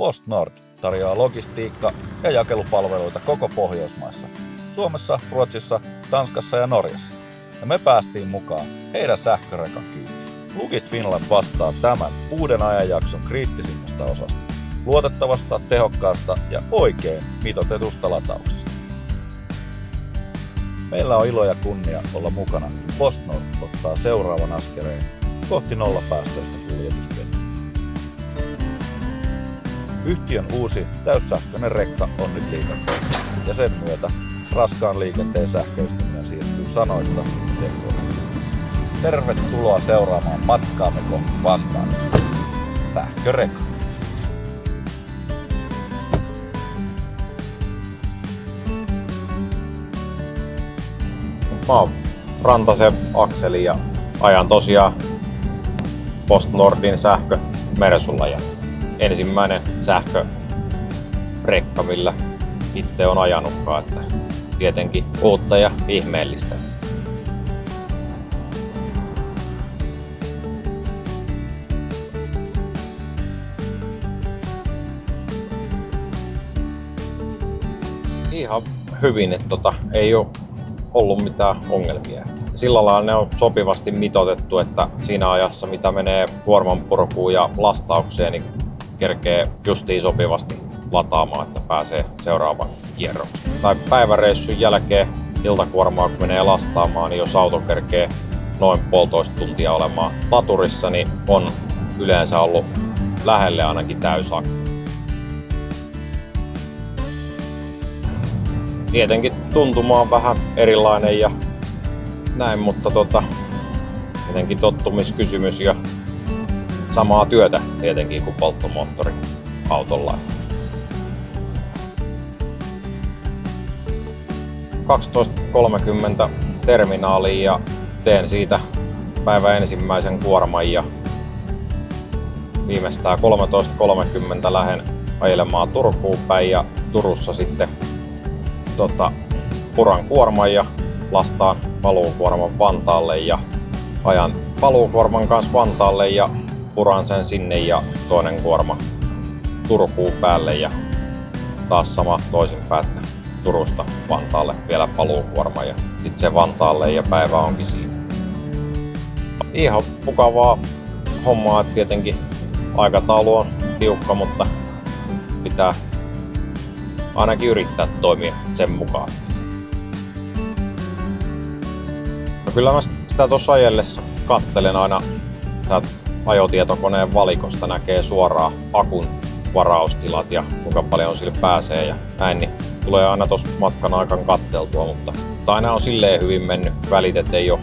PostNord tarjoaa logistiikka- ja jakelupalveluita koko Pohjoismaissa. Suomessa, Ruotsissa, Tanskassa ja Norjassa. Ja me päästiin mukaan heidän sähkörekan kyytiin. Plugit Finland vastaa tämän uuden ajanjakson kriittisimmästä osasta. Luotettavasta, tehokkaasta ja oikein mitoitetusta latauksesta. Meillä on ilo ja kunnia olla mukana, kun PostNord ottaa seuraavan askeleen kohti nollapäästöistä kuljetusketjua. Yhtiön uusi täyssähköinen rekka on nyt liikenteessä ja sen myötä raskaan liikenteen sähköistyminen siirtyy sanoista tekoihin. Tervetuloa seuraamaan matkaamme kohti Vantaan sähkörekka. Mä oon Rantasen Akseli ja ajan tosiaan PostNordin sähkömersulla ja ensimmäinen sähkörekka, millä itse on ajanutkaan, että tietenkin uutta ja ihmeellistä. Ihan hyvin, että ei ole ollut mitään ongelmia. Sillä lailla ne on sopivasti mitoitettu, että siinä ajassa mitä menee kuormanpurkuun ja lastaukseen, niin kerkee justiin sopivasti lataamaan, että pääsee seuraavan kierroksen. Tai päiväreissun jälkeen iltakuormaa kun menee lastaamaan, niin jos auto kerkee noin 1,5 tuntia olemaan laturissa, niin on yleensä ollut lähelle ainakin täysakku. Tietenkin tuntuma on vähän erilainen ja näin, mutta tietenkin tottumiskysymys ja samaa työtä tietenkin kuin polttomoottoriautolla. 12.30 terminaaliin ja teen siitä päivän ensimmäisen kuorman ja viimeistään 13.30 lähden ajelemaan Turkuun päin ja Turussa sitten puran kuorman ja lastaan paluukuorman Vantaalle ja ajan paluukuorman kanssa Vantaalle ja puran sen sinne ja toinen kuorma Turkuun päälle ja taas sama toisinpäin, että Turusta Vantaalle vielä paluukuorma ja sitten se Vantaalle ja päivä onkin siinä. Ihan mukavaa hommaa, että tietenkin aikataulu on tiukka, mutta pitää ainakin yrittää toimia sen mukaan. No kyllä mä sitä tuossa ajellessa kattelen aina täältä ajotietokoneen valikosta, näkee suoraan akun varaustilat ja kuinka paljon sille pääsee ja näin, niin tulee aina tuossa matkan aikana katteltua, mutta aina on silleen hyvin mennyt välit, et ei ole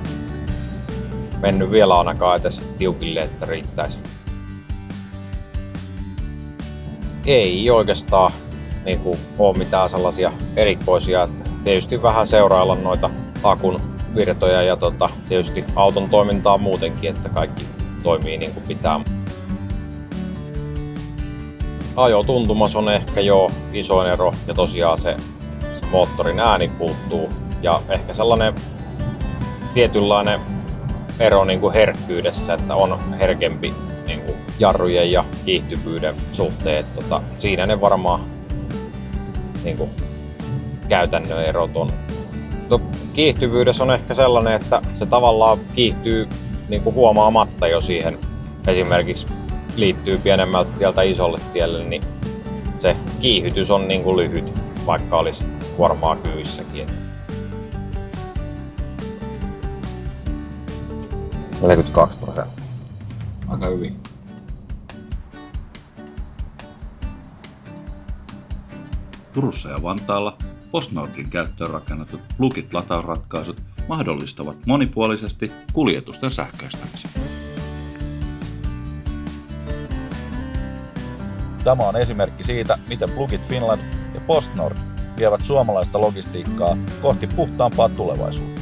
mennyt vielä ainakaan edes tiukille, että riittäisi. Ei oikeastaan ole mitään sellaisia erikoisia, että tietysti vähän seurailla noita akun virtoja ja tietysti auton toimintaa muutenkin, että kaikki toimii niin kuin pitää. Ajotuntumas on ehkä jo isoin ero ja tosiaan se moottorin ääni puuttuu ja ehkä sellainen tietynlainen ero niin kuin herkkyydessä, että on herkempi niin kuin jarrujen ja kiihtyvyyden suhteen. Siinä ne varmaan niin kuin käytännön erot on. Kiihtyvyydessä on ehkä sellainen, että se tavallaan kiihtyy niin kuin huomaamatta jo siihen. Esimerkiksi liittyy pienemmältä tieltä isolle tielle, niin se kiihytys on niin kuin lyhyt, vaikka olisi kuormaa kyyssäkin. 42%. Aika hyvin. Turussa ja Vantaalla PostNordin käyttöön rakennetut Plugit-latausratkaisut mahdollistavat monipuolisesti kuljetusten sähköistämisen. Tämä on esimerkki siitä, miten Plugit Finland ja PostNord vievät suomalaista logistiikkaa kohti puhtaampaa tulevaisuutta.